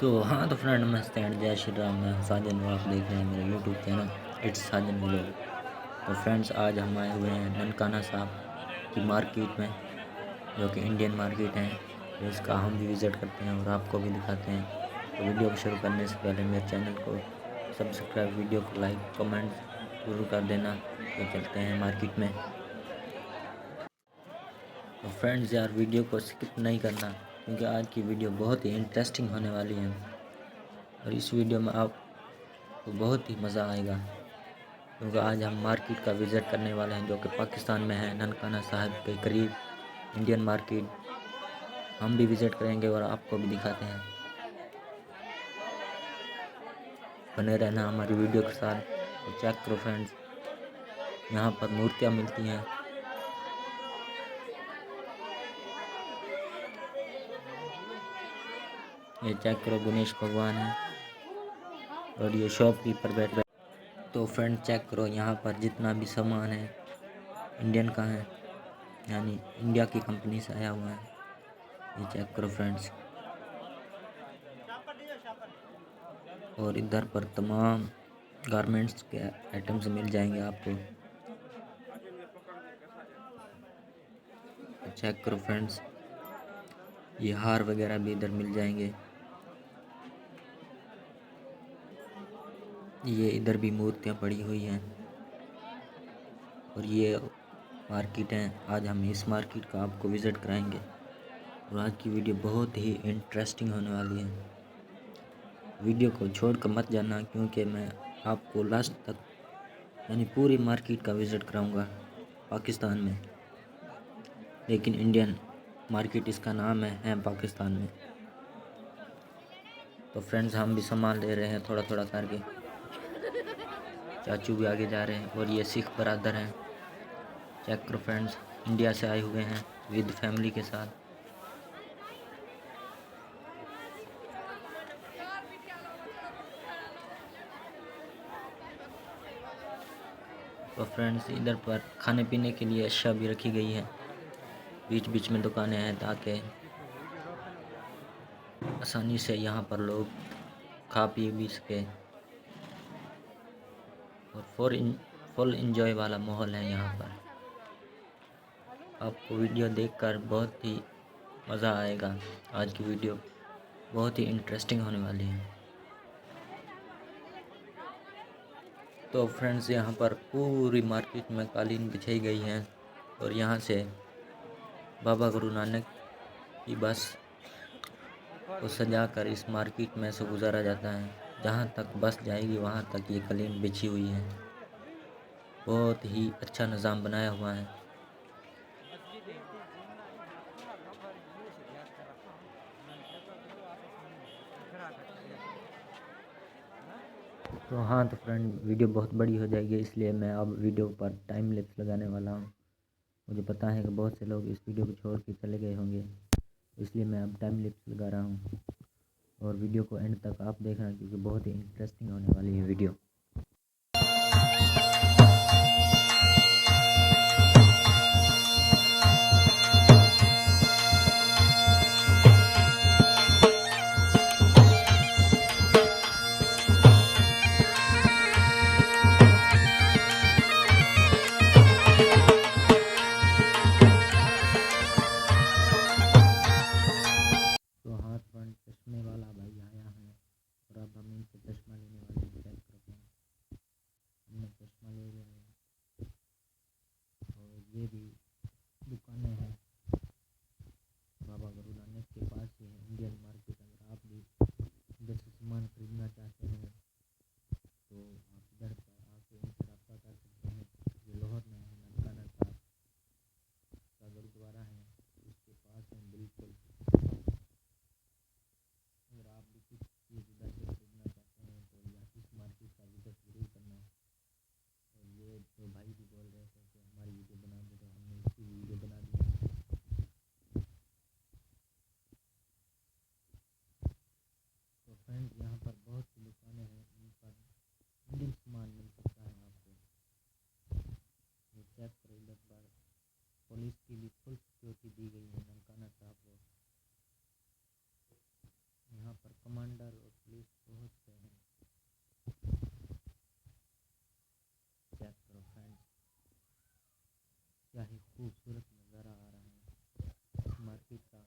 तो हाँ तो फ्रेंड नमस्ते एंड जय श्री राम। मैं साजन और आप देख रहे हैं मेरा YouTube channel it's Sajan vlog. तो फ्रेंड्स आज हम आए हुए हैं ननकाना साहब की मार्केट में, जो कि इंडियन मार्केट है। तो इसका हम भी विज़िट करते हैं और आपको भी दिखाते हैं। तो वीडियो को शुरू करने से पहले मेरे चैनल को सब्सक्राइब, वीडियो को लाइक, कमेंट जरूर कर देना। तो चलते हैं मार्केट में। तो फ्रेंड्स यार वीडियो को स्किप नहीं करना, क्योंकि आज की वीडियो बहुत ही इंटरेस्टिंग होने वाली है और इस वीडियो में आपको बहुत ही मज़ा आएगा, क्योंकि आज हम मार्केट का विज़िट करने वाले हैं जो कि पाकिस्तान में है, ननकाना साहिब के करीब इंडियन मार्केट। हम भी विज़िट करेंगे और आपको भी दिखाते हैं। बने रहना हमारी वीडियो के साथ। तो चेक करो फ्रेंड्स, यहाँ पर मूर्तियाँ मिलती हैं। ये चेक करो, गणेश भगवान है और ये शॉपकीपर बैठ। तो फ्रेंड चेक करो, यहाँ पर जितना भी सामान है इंडियन का है, यानी इंडिया की कंपनी से आया हुआ है। ये चेक करो फ्रेंड्स। और इधर पर तमाम गारमेंट्स के आइटम्स मिल जाएंगे आपको। चेक करो फ्रेंड्स, ये हार वगैरह भी इधर मिल जाएंगे। ये इधर भी मूर्तियाँ पड़ी हुई हैं और ये मार्केट है। आज हम इस मार्केट का आपको विज़िट कराएंगे और आज की वीडियो बहुत ही इंटरेस्टिंग होने वाली है। वीडियो को छोड़कर मत जाना, क्योंकि मैं आपको लास्ट तक यानी पूरी मार्केट का विज़िट कराऊंगा पाकिस्तान में, लेकिन इंडियन मार्केट इसका नाम है पाकिस्तान में। तो फ्रेंड्स हम भी सामान ले रहे हैं थोड़ा थोड़ा करके। चाचू भी आगे जा रहे हैं और ये सिख बरादर हैं। चेक करो फ्रेंड्स, इंडिया से आए हुए हैं विद फैमिली के साथ। तो फ्रेंड्स इधर पर खाने पीने के लिए अशिया भी रखी गई है। बीच बीच में दुकानें हैं ताकि आसानी से यहाँ पर लोग खा पी भी सके। और फुल इंजॉय वाला माहौल है यहाँ पर। आपको वीडियो देखकर बहुत ही मज़ा आएगा। आज की वीडियो बहुत ही इंटरेस्टिंग होने वाली है। तो फ्रेंड्स यहाँ पर पूरी मार्केट में कालीन बिछाई गई है और यहाँ से बाबा गुरु नानक की बस को सजाकर इस मार्केट में से गुजारा जाता है। जहाँ तक बस जाएगी वहाँ तक ये कालीन बिछी हुई है। बहुत ही अच्छा निज़ाम बनाया हुआ है। तो हाँ तो फ्रेंड वीडियो बहुत बड़ी हो जाएगी, इसलिए मैं अब वीडियो पर टाइम लैप्स लगाने वाला हूँ। मुझे पता है कि बहुत से लोग इस वीडियो को छोड़ के चले गए होंगे, इसलिए मैं अब टाइम लैप्स लगा रहा हूँ। और वीडियो को एंड तक आप देखना, क्योंकि बहुत ही इंटरेस्टिंग होने वाली है वीडियो। तो हाँ फ्रेंड, चश्मे वाला भाई आया है और अब हम इनसे चश्मा लेने वाले हैं। चेक करते हैं, हमने चश्मा ले लिया है। और ये भी दुकानें हैं बाबा गुरु नानक के पास ही है इंडियन मार्केट। अगर आप भी इधर से सामान खरीदना चाहते हैं तो आप इधर पर आके इनसे रब्ता कर सकते हैं। ये लाहौर में है, ननकाना साहब का गुरुद्वारा है, उसके पास है बिल्कुल। अगर आप भी कुछ चीज़ इधर से खरीदना चाहते हैं तो या इस मार्केट का विजिट ज़रूर करना। और ये तो भाई भी बोल रहे थे कि हमारी वीडियो बना दो, तो हमने इसकी वीडियो बना दी है। तो फ्रेंड्स यहाँ पर बहुत सी दुकानें हैं, इन पर इंडियन सामान मिल सकता है आपको। ये चेक करो, इधर पर पुलिस की भी फुल सिक्योरिटी दी गई है ननकाना साहब को। यहाँ पर कमांडर और पुलिस बहुत से हैं। चेक करो फ्रेंड्स, क्या ही खूबसूरत नज़ारा आ रहा है मार्केट का।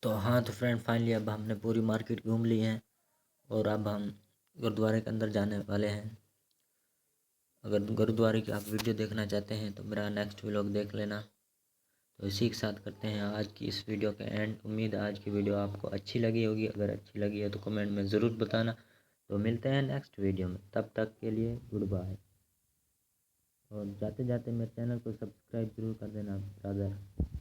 तो हाँ, तो फ्रेंड फाइनली अब हमने पूरी मार्केट घूम ली है और अब हम गुरुद्वारे के अंदर जाने वाले हैं। अगर गुरुद्वारे की आप वीडियो देखना चाहते हैं तो मेरा नेक्स्ट व्लॉग देख लेना। तो इसी के साथ करते हैं आज की इस वीडियो के एंड। उम्मीद है आज की वीडियो आपको अच्छी लगी होगी। अगर अच्छी लगी है तो कमेंट में ज़रूर बताना। तो मिलते हैं नेक्स्ट वीडियो में, तब तक के लिए गुड बाय। और जाते जाते मेरे चैनल को सब्सक्राइब जरूर कर देना ब्रदर।